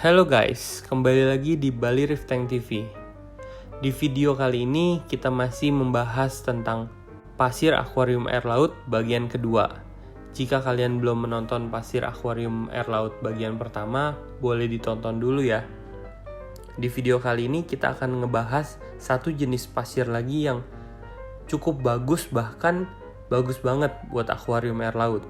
Halo guys, kembali lagi di Bali Reef Tank TV. Di video kali ini kita masih membahas tentang pasir akuarium air laut bagian kedua. Jika kalian belum menonton pasir akuarium air laut bagian pertama, boleh ditonton dulu ya. Di video kali ini kita akan ngebahas satu jenis pasir lagi yang cukup bagus, bahkan bagus banget buat akuarium air laut.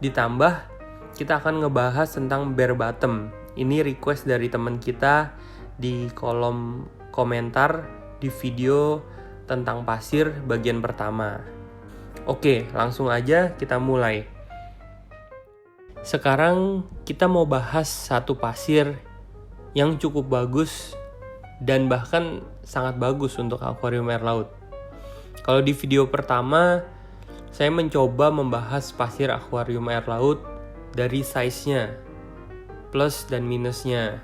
Ditambah, kita akan ngebahas tentang bare bottom. Ini request dari teman kita di kolom komentar di video tentang pasir bagian pertama. Oke, langsung aja kita mulai. Sekarang kita mau bahas satu pasir yang cukup bagus dan bahkan sangat bagus untuk akuarium air laut. Kalau di video pertama, saya mencoba membahas pasir akuarium air laut dari size-nya, plus dan minusnya.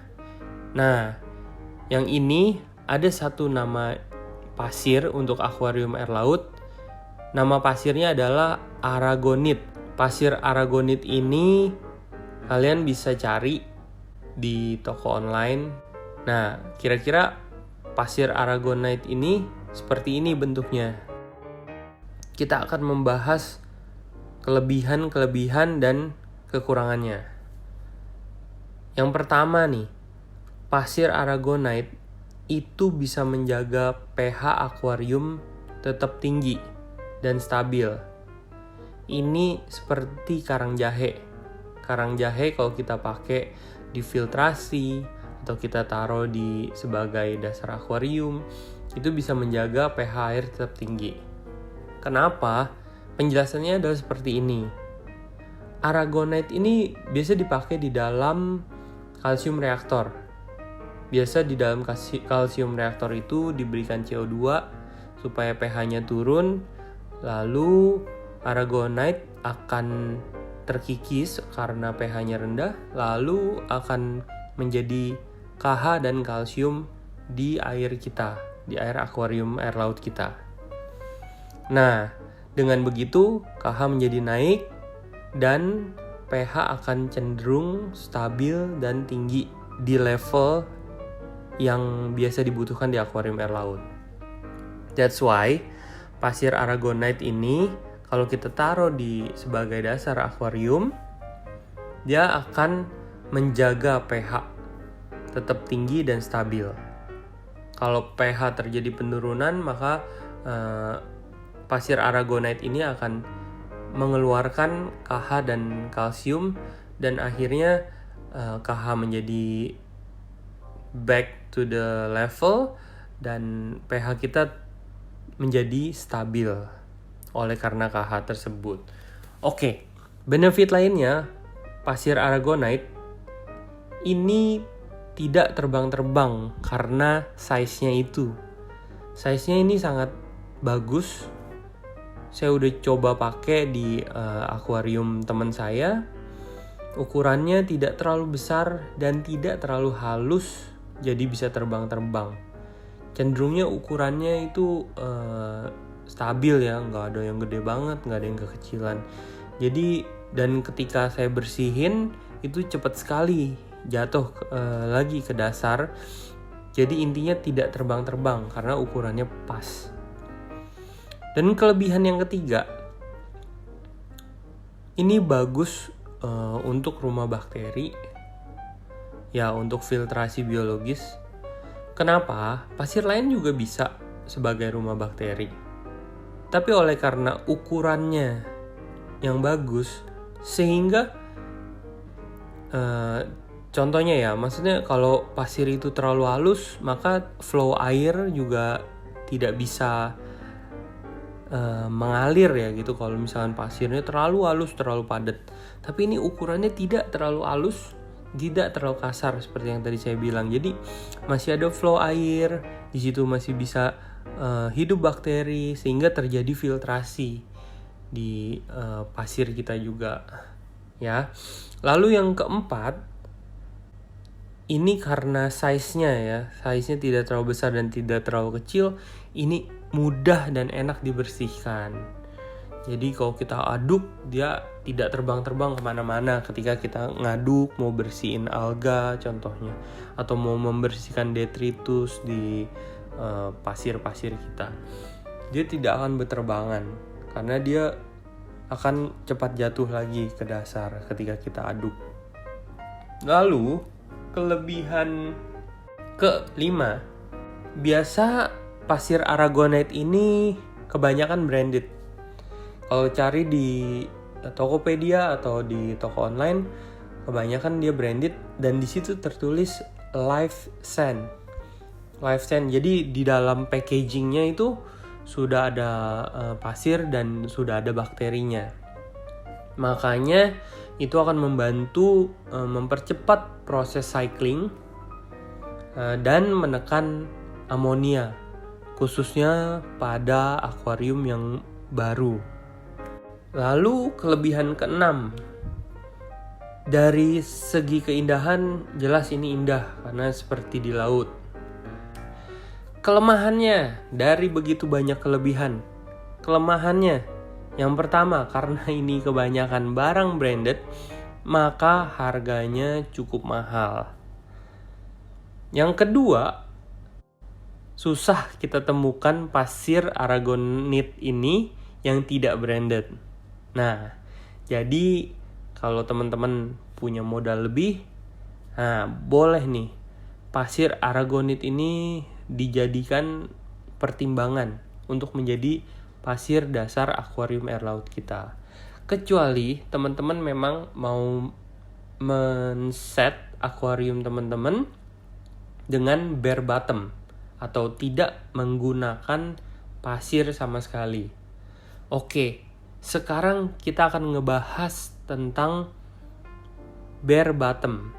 Nah, yang ini ada satu nama pasir untuk akuarium air laut. Nama pasirnya adalah aragonite. Pasir aragonite ini kalian bisa cari di toko online. Nah, kira-kira pasir aragonite ini seperti ini bentuknya. Kita akan membahas kelebihan dan kekurangannya. Yang pertama nih, pasir aragonite itu bisa menjaga pH akuarium tetap tinggi dan stabil. Ini seperti karang jahe. Karang jahe kalau kita pakai difiltrasi atau kita taruh di sebagai dasar akuarium, itu bisa menjaga pH air tetap tinggi. Kenapa? Penjelasannya adalah seperti ini. Aragonite ini biasa dipakai di dalam kalsium reaktor. Biasa di dalam kalsium reaktor itu diberikan CO2 supaya pH-nya turun, lalu aragonite akan terkikis karena pH-nya rendah, lalu akan menjadi KH dan kalsium di air kita, di air akuarium air laut kita. Nah, dengan begitu KH menjadi naik dan pH akan cenderung stabil dan tinggi di level yang biasa dibutuhkan di akuarium air laut. That's why pasir aragonite ini kalau kita taruh di sebagai dasar akuarium, dia akan menjaga pH tetap tinggi dan stabil. Kalau pH terjadi penurunan, maka pasir aragonite ini akan mengeluarkan KH dan kalsium dan akhirnya KH menjadi back to the level dan pH kita menjadi stabil oleh karena KH tersebut. Oke, benefit lainnya pasir aragonite ini tidak terbang-terbang karena size-nya itu. Size-nya ini sangat bagus. Saya udah coba pakai di akuarium teman saya. Ukurannya tidak terlalu besar dan tidak terlalu halus, jadi bisa terbang-terbang. Cenderungnya ukurannya itu stabil ya, nggak ada yang gede banget, nggak ada yang kekecilan. Jadi dan ketika saya bersihin itu cepat sekali jatuh lagi ke dasar. Jadi intinya tidak terbang-terbang karena ukurannya pas. Dan kelebihan yang ketiga, ini bagus untuk rumah bakteri, ya untuk filtrasi biologis. Kenapa? Pasir lain juga bisa sebagai rumah bakteri. Tapi oleh karena ukurannya yang bagus, sehingga contohnya ya, maksudnya kalau pasir itu terlalu halus, maka flow air juga tidak bisa mengalir ya gitu. Kalau misalkan pasirnya terlalu halus, terlalu padat. Tapi ini ukurannya tidak terlalu halus, tidak terlalu kasar seperti yang tadi saya bilang. Jadi masih ada flow air, di situ masih bisa hidup bakteri sehingga terjadi filtrasi di pasir kita juga ya. Lalu yang keempat, ini karena size-nya tidak terlalu besar dan tidak terlalu kecil, ini mudah dan enak dibersihkan. Jadi kalau kita aduk, dia tidak terbang-terbang kemana-mana ketika kita ngaduk, mau bersihin alga contohnya, atau mau membersihkan detritus di pasir-pasir kita. Dia tidak akan berterbangan, karena dia akan cepat jatuh lagi ke dasar ketika kita aduk. Lalu, kelebihan kelima, biasa pasir aragonite ini kebanyakan branded. Kalau cari di Tokopedia atau di toko online, kebanyakan dia branded dan di situ tertulis live sand. Live sand. Jadi di dalam packagingnya itu sudah ada pasir dan sudah ada bakterinya. Makanya itu akan membantu mempercepat proses cycling dan menekan amonia, khususnya pada akuarium yang baru. Lalu kelebihan keenam, dari segi keindahan jelas ini indah karena seperti di laut. Kelemahannya, dari begitu banyak kelebihan, kelemahannya yang pertama, karena ini kebanyakan barang branded, maka harganya cukup mahal. Yang kedua, susah kita temukan pasir aragonite ini yang tidak branded. Nah, jadi kalau teman-teman punya modal lebih, boleh nih pasir aragonite ini dijadikan pertimbangan untuk menjadi pasir dasar akuarium air laut kita. Kecuali teman-teman memang mau men-set akuarium teman-teman dengan bare bottom atau tidak menggunakan pasir sama sekali. Oke, sekarang kita akan ngebahas tentang bare bottom.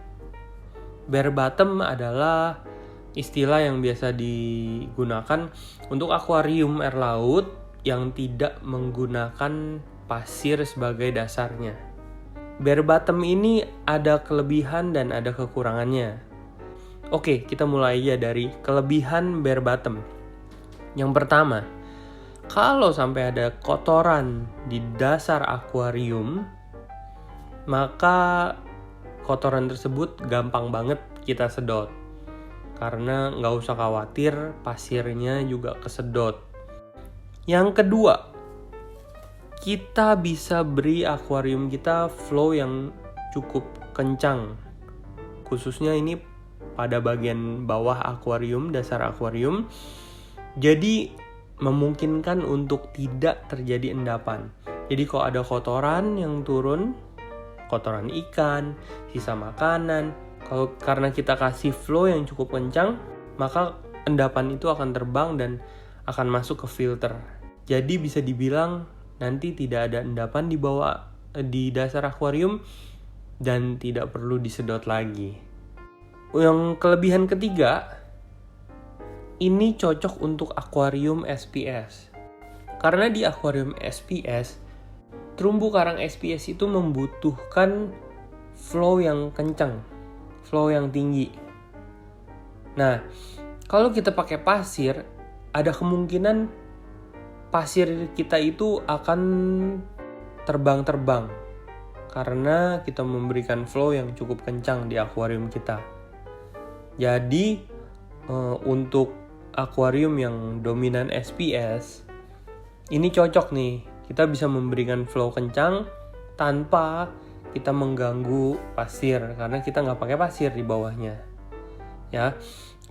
Bare bottom adalah istilah yang biasa digunakan untuk akuarium air laut yang tidak menggunakan pasir sebagai dasarnya. Bare bottom ini ada kelebihan dan ada kekurangannya. Oke, kita mulai aja dari kelebihan bare bottom. Yang pertama, kalau sampai ada kotoran di dasar akuarium, maka kotoran tersebut gampang banget kita sedot. Karena nggak usah khawatir pasirnya juga kesedot. Yang kedua, kita bisa beri akuarium kita flow yang cukup kencang. Khususnya ini pada bagian bawah akuarium, dasar akuarium. Jadi memungkinkan untuk tidak terjadi endapan. Jadi kalau ada kotoran yang turun, kotoran ikan, sisa makanan, karena kita kasih flow yang cukup kencang, maka endapan itu akan terbang dan akan masuk ke filter. Jadi bisa dibilang nanti tidak ada endapan di dasar akuarium dan tidak perlu disedot lagi. Yang kelebihan ketiga, ini cocok untuk akuarium SPS. Karena di akuarium SPS, terumbu karang SPS itu membutuhkan flow yang kencang, flow yang tinggi. Nah, kalau kita pakai pasir, ada kemungkinan pasir kita itu akan terbang-terbang karena kita memberikan flow yang cukup kencang di akuarium kita. Jadi, untuk akuarium yang dominan SPS, ini cocok nih. Kita bisa memberikan flow kencang tanpa kita mengganggu pasir karena kita nggak pakai pasir di bawahnya. Ya,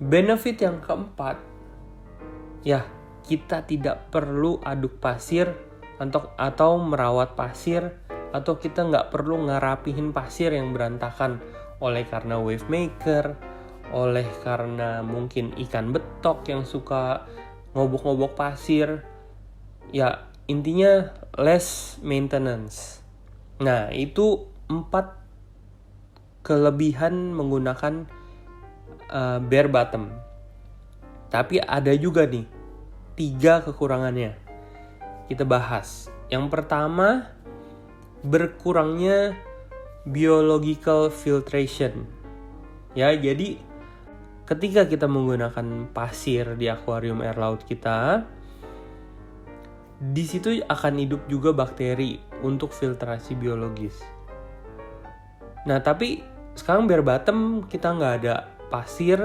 benefit yang keempat, ya kita tidak perlu aduk pasir atau merawat pasir, atau kita nggak perlu ngerapihin pasir yang berantakan oleh karena wave maker, oleh karena mungkin ikan betok yang suka ngobok-ngobok pasir. Ya, intinya less maintenance. Nah, itu 4 kelebihan menggunakan bare bottom. Tapi ada juga nih 3 kekurangannya. Kita bahas. Yang pertama, berkurangnya biological filtration. Ya, jadi ketika kita menggunakan pasir di akuarium air laut kita, Di situ akan hidup juga bakteri untuk filtrasi biologis. Nah, tapi sekarang bare bottom kita nggak ada pasir,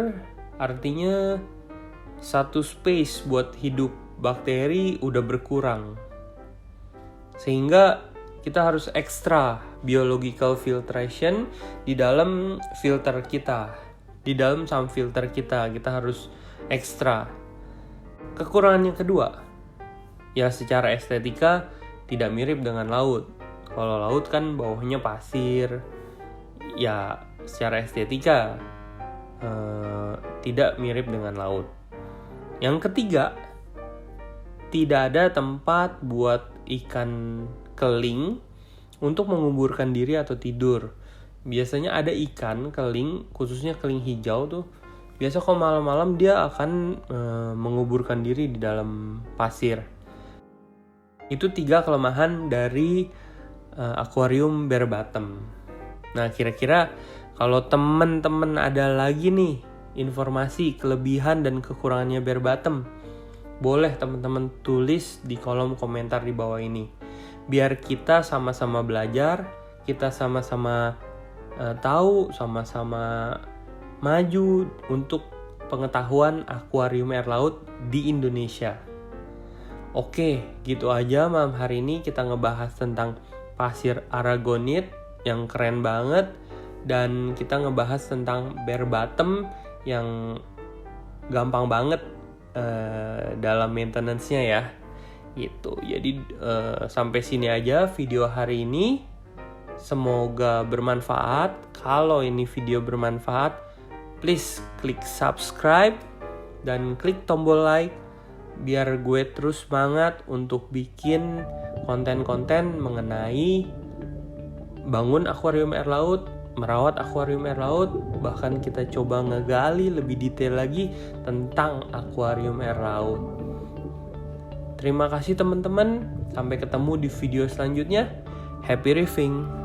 artinya satu space buat hidup bakteri udah berkurang. Sehingga kita harus extra biological filtration di dalam filter kita. Di dalam some filter kita harus extra. Kekurangan yang kedua, ya secara estetika tidak mirip dengan laut. Kalau laut kan bawahnya pasir, ya secara estetika tidak mirip dengan laut. Yang ketiga, tidak ada tempat buat ikan keling untuk menguburkan diri atau tidur. Biasanya ada ikan keling, khususnya keling hijau tuh, biasa kalau malam-malam dia akan menguburkan diri di dalam pasir. Itu 3 kelemahan dari akuarium bare bottom. Nah, kira-kira kalau teman-teman ada lagi nih informasi kelebihan dan kekurangannya bare bottom, boleh teman-teman tulis di kolom komentar di bawah ini. Biar kita sama-sama belajar, kita sama-sama tahu, sama-sama maju untuk pengetahuan akuarium air laut di Indonesia. Oke, gitu aja malam hari ini kita ngebahas tentang pasir aragonite yang keren banget, dan kita ngebahas tentang bare bottom yang gampang banget dalam maintenance-nya ya. Gitu. Jadi sampai sini aja video hari ini. Semoga bermanfaat. Kalau ini video bermanfaat, please klik subscribe dan klik tombol like biar gue terus semangat untuk bikin konten-konten mengenai bangun akuarium air laut, merawat akuarium air laut, bahkan kita coba ngegali lebih detail lagi tentang akuarium air laut. Terima kasih teman-teman, sampai ketemu di video selanjutnya. Happy reefing!